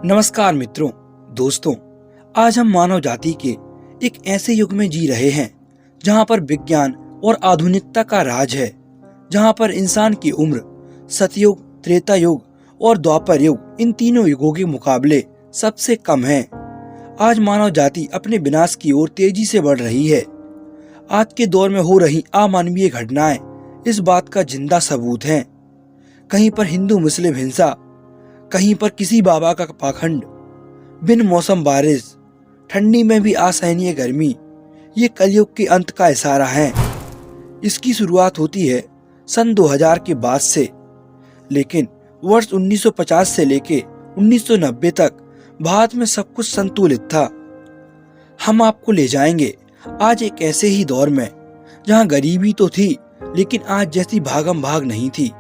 नमस्कार मित्रों, दोस्तों। आज हम मानव जाति के एक ऐसे युग में जी रहे हैं जहां पर विज्ञान और आधुनिकता का राज है, जहां पर इंसान की उम्र सतयुग, त्रेता युग और द्वापर युग इन तीनों युगों के मुकाबले सबसे कम है। आज मानव जाति अपने विनाश की ओर तेजी से बढ़ रही है। आज के दौर में हो रही अमानवीय घटनाएं इस बात का जिंदा सबूत हैं। कहीं पर हिंदू मुस्लिम हिंसा, कहीं पर किसी बाबा का पाखंड, बिन मौसम बारिश, ठंडी में भी असहनीय गर्मी, ये कलयुग के अंत का इशारा है। इसकी शुरुआत होती है सन 2000 के बाद से, लेकिन वर्ष 1950 से लेके 1990 तक भारत में सब कुछ संतुलित था। हम आपको ले जाएंगे आज एक ऐसे ही दौर में जहां गरीबी तो थी, लेकिन आज जैसी भागम भाग नहीं थी,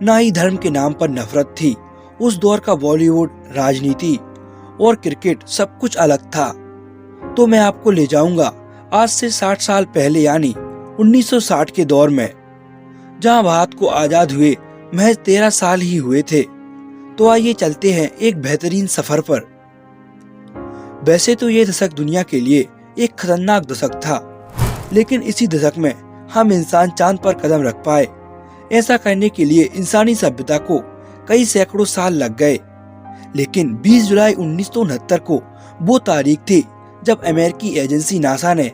ना ही धर्म के नाम पर नफरत थी। उस दौर का बॉलीवुड, राजनीति और क्रिकेट सब कुछ अलग था। तो मैं आपको ले जाऊंगा आज से 60 साल पहले, यानी 1960 के दौर में, जहां भारत को आजाद हुए महज 13 साल ही हुए थे। तो आइए चलते हैं एक बेहतरीन सफर पर। वैसे तो ये दशक दुनिया के लिए एक खतरनाक दशक था, लेकिन इसी दशक में हम इंसान चांद पर कदम रख पाए। ऐसा करने के लिए इंसानी सभ्यता को कई सैकड़ों साल लग गए, लेकिन 20 जुलाई 1969 को वो तारीख थी जब अमेरिकी एजेंसी नासा ने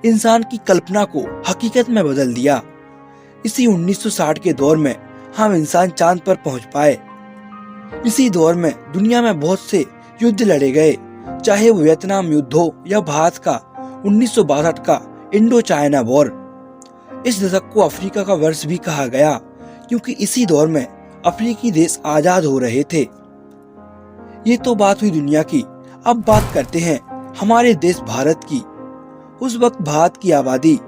इंसान की कल्पना को हकीकत में बदल दिया। इसी 1960 के दौर में हम इंसान चांद पर पहुंच पाए। इसी दौर में दुनिया में बहुत से युद्ध लड़े गए, चाहे वो वियतनाम युद्ध हो या भारत का 1962 का इंडो चाइना वॉर। इस दशक को अफ्रीका का वर्ष भी कहा गया, क्योंकि इसी दौर में अफ्रीकी देश आजाद हो रहे थे। ये तो बात हुई दुनिया की। अब बात करते हैं हमारे देश भारत की। उस वक्त भारत की आबादी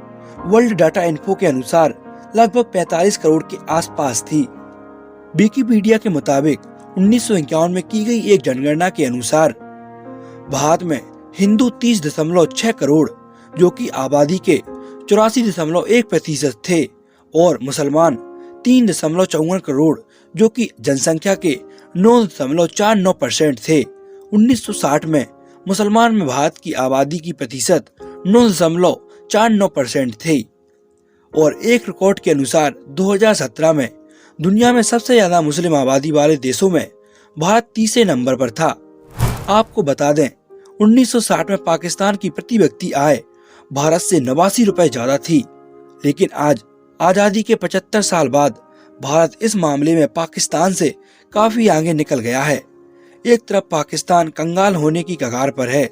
वर्ल्ड डाटा इन्फो के अनुसार लगभग 45 करोड़ के आसपास थी। विकिपीडिया के मुताबिक 1951 में की गई एक जनगणना के अनुसार भारत में हिंदू 30.6 करोड़, जो कि आबादी के 84.1% थे, और मुसलमान 3.54 करोड़, जो कि जनसंख्या के 9.49% थे। 1960 में मुसलमान में भारत की आबादी की प्रतिशत 9.49% थे, और एक रिकॉर्ड के अनुसार 2017 में दुनिया में सबसे ज्यादा मुस्लिम आबादी वाले देशों में भारत तीसरे नंबर पर था। आपको बता दें, 1960 में पाकिस्तान की प्रति व्यक्ति आय भारत से 89 रुपए ज्यादा थी, लेकिन आज आजादी के 75 साल बाद भारत इस मामले में पाकिस्तान से काफी आगे निकल गया है। एक तरफ पाकिस्तान कंगाल होने की कगार पर है,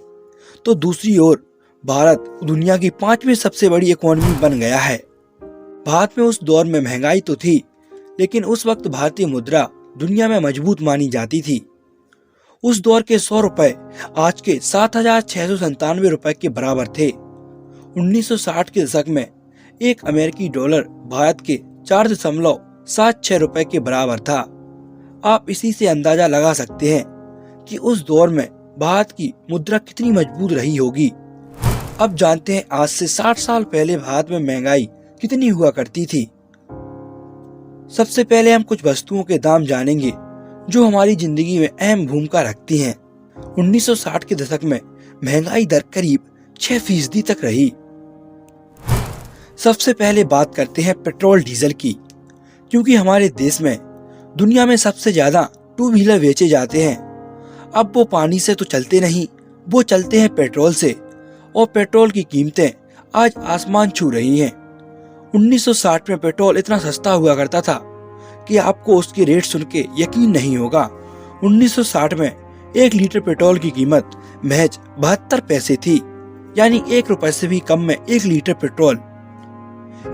तो दूसरी ओर भारत दुनिया की 5वीं सबसे बड़ी इकोनॉमी बन गया है। भारत में उस दौर में महंगाई तो थी, लेकिन उस वक्त भारतीय मुद्रा दुनिया में मजबूत मानी जाती थी। उस दौर के 100 रुपए आज के 7,697 रुपए के बराबर थे। 1960 के दशक में एक अमेरिकी डॉलर भारत के 4.76 रुपए के बराबर था। आप इसी से अंदाजा लगा सकते हैं कि उस दौर में भारत की मुद्रा कितनी मजबूत रही होगी। अब जानते हैं आज से 60 साल पहले भारत में महंगाई कितनी हुआ करती थी। सबसे पहले हम कुछ वस्तुओं के दाम जानेंगे जो हमारी जिंदगी में अहम भूमिका रखती हैं। 1960 के दशक में महंगाई दर करीब 6% तक रही। सबसे पहले बात करते हैं पेट्रोल डीजल की, क्योंकि हमारे देश में दुनिया में सबसे ज्यादा 2 व्हीलर बेचे जाते हैं। अब वो पानी से तो चलते नहीं, वो चलते हैं पेट्रोल से, और पेट्रोल की कीमतें आज आसमान छू रही हैं। 1960 में पेट्रोल इतना सस्ता हुआ करता था कि आपको उसके रेट सुन के यकीन नहीं होगा। 1960 में 1 लीटर पेट्रोल की कीमत महज 72 पैसे थी, यानी 1 रुपए से भी कम में 1 लीटर पेट्रोल।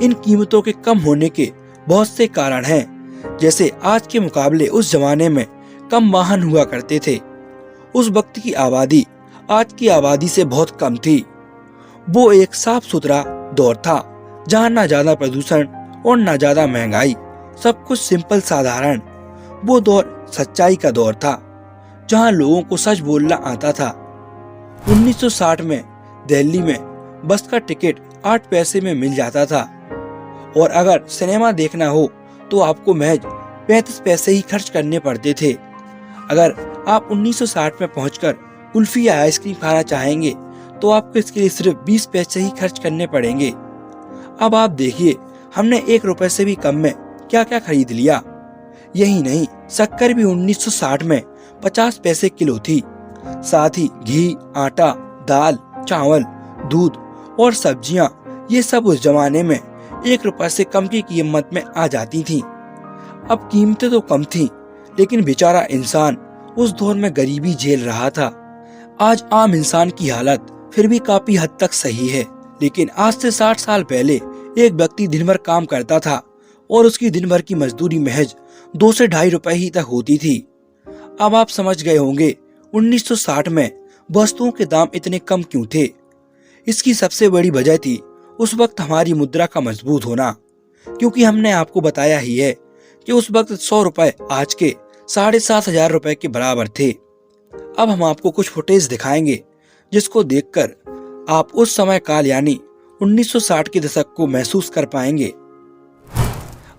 इन कीमतों के कम होने के बहुत से कारण हैं, जैसे आज के मुकाबले उस जमाने में कम वाहन हुआ करते थे। उस वक्त की आबादी आज की आबादी से बहुत कम थी। वो एक साफ सुथरा दौर था, जहाँ ना ज्यादा प्रदूषण और ना ज्यादा महंगाई, सब कुछ सिंपल साधारण। वो दौर सच्चाई का दौर था, जहाँ लोगों को सच बोलना आता था। 1960 में दिल्ली में बस का टिकट 8 पैसे में मिल जाता था, और अगर सिनेमा देखना हो तो आपको महज 35 पैसे ही खर्च करने पड़ते थे। अगर आप 1960 में पहुंचकर कुल्फी या आइसक्रीम खाना चाहेंगे तो आपको इसके लिए सिर्फ 20 पैसे ही खर्च करने पड़ेंगे। अब आप देखिए हमने 1 रुपए से भी कम में क्या क्या खरीद लिया। यही नहीं, शक्कर भी 1960 में 50 पैसे किलो थी। साथ ही घी, आटा, दाल, चावल, दूध और सब्जियां, ये सब उस जमाने में 1 रुपए से कम की कीमत में आ जाती थीं। अब कीमतें तो कम थीं, लेकिन बेचारा इंसान उस दौर में गरीबी झेल रहा था। आज आम इंसान की हालत फिर भी काफी हद तक सही है, लेकिन आज से 60 साल पहले एक व्यक्ति दिन भर काम करता था और उसकी दिन भर की मजदूरी महज 2 से ढाई रुपए ही तक होती थी। अब आप समझ गए होंगे 1960 में वस्तुओं के दाम इतने कम क्यों थे। इसकी सबसे बड़ी वजह थी उस वक्त हमारी मुद्रा का मजबूत होना, क्योंकि हमने आपको बताया ही है कि उस वक्त 100 रुपए आज के 7,500 रुपए के बराबर थे। अब हम आपको कुछ फुटेज दिखाएंगे जिसको देखकर आप उस समय काल यानी 1960 के दशक को महसूस कर पाएंगे।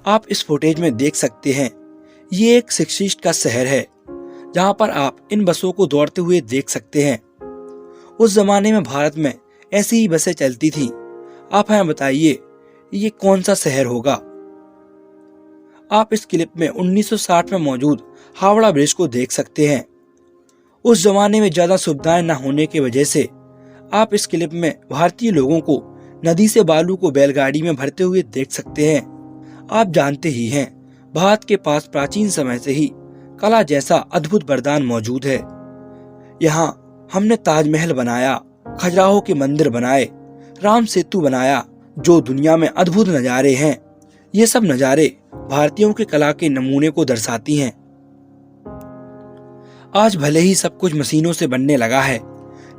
आप इस फुटेज में देख सकते हैं, ये एक सिक्सटीज का शहर है जहां पर आप इन बसों को दौड़ते हुए देख सकते हैं। उस जमाने में भारत में ऐसी ही बसें चलती थी। आप हमें बताइए ये कौन सा शहर होगा। आप इस क्लिप में 1960 में मौजूद हावड़ा ब्रिज को देख सकते हैं। उस जमाने में ज्यादा सुविधाएं न होने की वजह से आप इस क्लिप में भारतीय लोगों को नदी से बालू को बैलगाड़ी में भरते हुए देख सकते हैं। आप जानते ही हैं, भारत के पास प्राचीन समय से ही कला जैसा अद्भुत वरदान मौजूद है। यहाँ हमने ताजमहल बनाया, खजुराहो के मंदिर बनाए, राम सेतु बनाया, जो दुनिया में अद्भुत नजारे हैं। ये सब नजारे भारतीयों की कला के नमूने को दर्शाती हैं। आज भले ही सब कुछ मशीनों से बनने लगा है,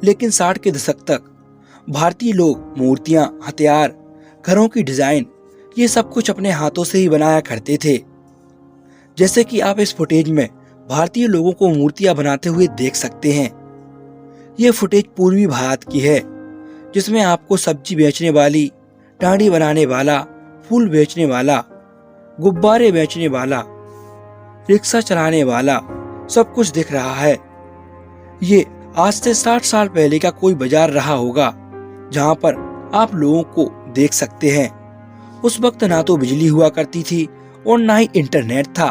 लेकिन 60 के दशक तक भारतीय लोग मूर्तियां, हथियार, घरों की डिजाइन, ये सब कुछ अपने हाथों से ही बनाया करते थे। जैसे कि आप इस फुटेज में भारतीय लोगों को मूर्तियां बनाते हुए देख सकते हैं। ये फुटेज पूर्वी भारत की है, जिसमें आपको सब्जी बेचने वाली, डांडी बनाने वाला, फूल बेचने वाला, गुब्बारे बेचने वाला, रिक्शा चलाने वाला सब कुछ दिख रहा है। ये आज से 60 साल पहले का कोई बाजार रहा होगा जहां पर आप लोगों को देख सकते हैं। उस वक्त ना तो बिजली हुआ करती थी और ना ही इंटरनेट था,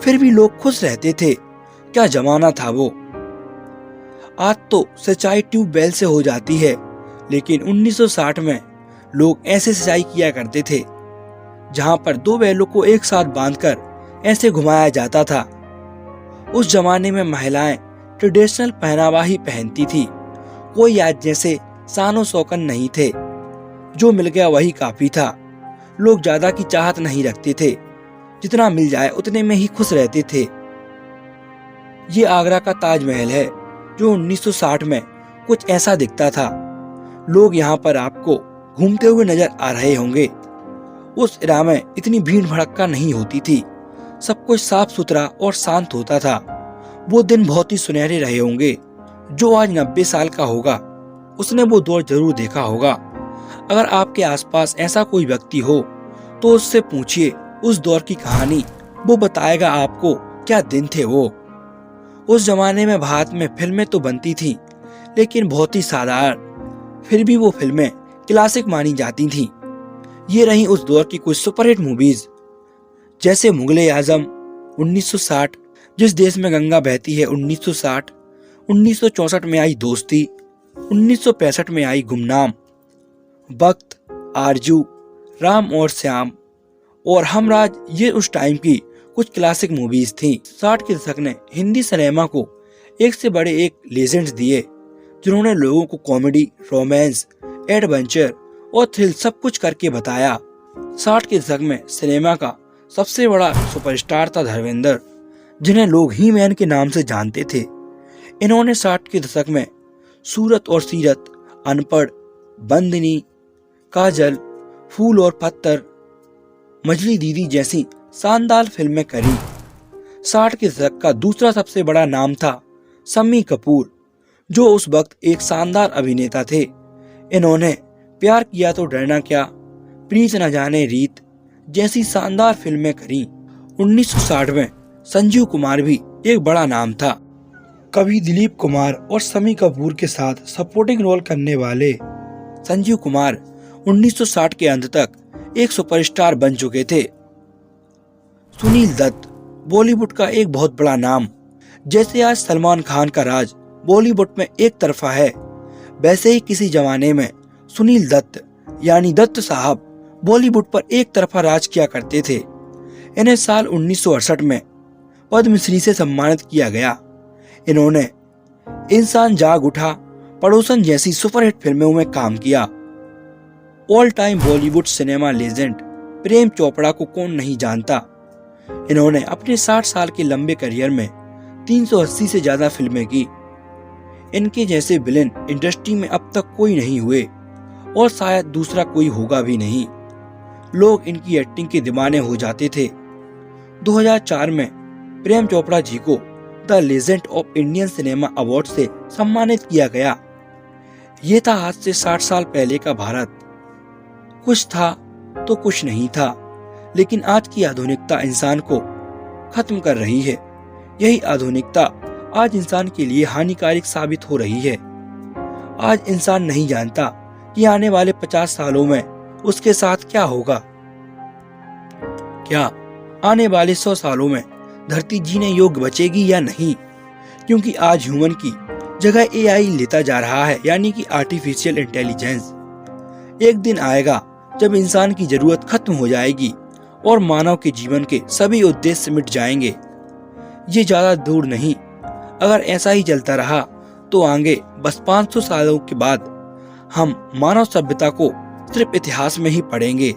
फिर भी लोग खुश रहते थे। क्या जमाना था वो। आज तो सिंचाई ट्यूबवेल से हो जाती है, लेकिन 1960 में लोग ऐसे सिंचाई किया करते थे जहां पर 2 बैलों को एक साथ बांधकर ऐसे घुमाया जाता था। उस जमाने में महिलाएं ट्रेडिशनल पहनावा ही पहनती थी। कोई आज जैसे शानो शौकन नहीं थे, जो मिल गया वही काफी था। लोग ज्यादा की चाहत नहीं रखते थे, जितना मिल जाए उतने में ही खुश रहते थे। ये आगरा का ताजमहल है, जो 1960 में कुछ ऐसा दिखता था। लोग यहाँ पर आपको घूमते हुए नजर आ रहे होंगे। उस इरा में इतनी भीड़ भड़क्का नहीं होती थी, सब कुछ साफ सुथरा और शांत होता था। वो दिन बहुत ही सुनहरे रहे होंगे। जो आज 90 साल का होगा उसने वो दौर जरूर देखा होगा। अगर आपके आसपास ऐसा कोई व्यक्ति हो तो उससे पूछिए उस दौर की कहानी, वो बताएगा आपको क्या दिन थे वो। उस जमाने में भारत में फिल्में तो बनती थीं, लेकिन बहुत ही साधारण, फिर भी वो फिल्में क्लासिक मानी जाती थीं। ये रही उस दौर की कुछ सुपरहिट मूवीज, जैसे मुगले आजम 1960, जिस देश में गंगा बहती है 1960, 1964 में आई दोस्ती, 1965 में आई गुमनाम, वक्त, आरजू, राम और श्याम और हमराज। ये उस टाइम की कुछ क्लासिक मूवीज थी। 60 के दशक ने हिंदी सिनेमा को एक से बड़े एक लेजेंड्स दिए, जिन्होंने लोगों को कॉमेडी, रोमांस, एडवेंचर और थ्रिल सब कुछ करके बताया। 60 के दशक में सिनेमा का सबसे बड़ा सुपरस्टार था धर्मेंद्र, जिन्हें लोग ही मैन के नाम से जानते थे। इन्होंने 60 के दशक में सूरत और सीरत, अनपढ़, बंदनी, काजल, फूल और पत्थर, मजली दीदी जैसी शानदार फिल्में करी। 60 के दशक का दूसरा सबसे बड़ा नाम था शम्मी कपूर, जो उस वक्त एक शानदार अभिनेता थे। इन्होंने प्यार किया तो डरना क्या, प्रीत न जाने रीत जैसी शानदार फिल्में करी। 1960 में संजीव कुमार भी एक बड़ा नाम था। कभी दिलीप कुमार और शम्मी कपूर के साथ सपोर्टिंग रोल करने वाले संजीव कुमार 1960 के अंत तक एक सुपरस्टार बन चुके थे। सुनील दत्त बॉलीवुड का एक बहुत बड़ा नाम। जैसे आज सलमान खान का राज बॉलीवुड में एक तरफा है, वैसे ही किसी जमाने में सुनील दत्त यानी दत्त साहब बॉलीवुड पर एक तरफा राज किया करते थे। इन्हें साल 1968 में पद्मश्री से सम्मानित किया गया। इन्होंने इंसान जाग उठा, पड़ोसन जैसी सुपरहिट फिल्मों में काम किया। All time Bollywood cinema legend Prem Chopra को कौन नहीं जानता। इन्होंने अपने 60 साल के लंबे करियर में 380 से ज्यादा फिल्में की। इनके जैसे विलेन इंडस्ट्री में अब तक कोई नहीं हुए और शायद दूसरा कोई होगा भी नहीं। लोग इनकी एक्टिंग के दीवाने हो जाते थे। 2004 में प्रेम चोपड़ा जी को the legend of Indian cinema award से सम्मानित किया गया। ये था आज से 60 साल पहले का भारत। कुछ था तो कुछ नहीं था, लेकिन आज की आधुनिकता इंसान को खत्म कर रही है। यही आधुनिकता आज इंसान के लिए हानिकारक साबित हो रही है। आज इंसान नहीं जानता कि आने वाले 50 सालों में उसके साथ क्या होगा। क्या आने वाले 100 सालों में धरती जीने योग्य बचेगी या नहीं, क्योंकि आज ह्यूमन की जगह एआई लेता जा रहा है, यानी कि आर्टिफिशियल इंटेलिजेंस। एक दिन आएगा जब इंसान की जरूरत खत्म हो जाएगी और मानव के जीवन के सभी उद्देश्य मिट जाएंगे। ये ज्यादा दूर नहीं। अगर ऐसा ही चलता रहा तो आगे बस 500 सालों के बाद हम मानव सभ्यता को सिर्फ इतिहास में ही पढ़ेंगे।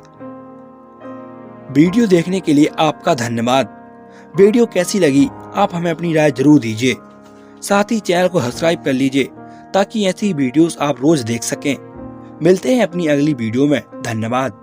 वीडियो देखने के लिए आपका धन्यवाद। वीडियो कैसी लगी आप हमें अपनी राय जरूर दीजिए। साथ ही चैनल को सब्सक्राइब कर लीजिए ताकि ऐसी वीडियोस आप रोज देख सकें। मिलते हैं अपनी अगली वीडियो में। धन्यवाद।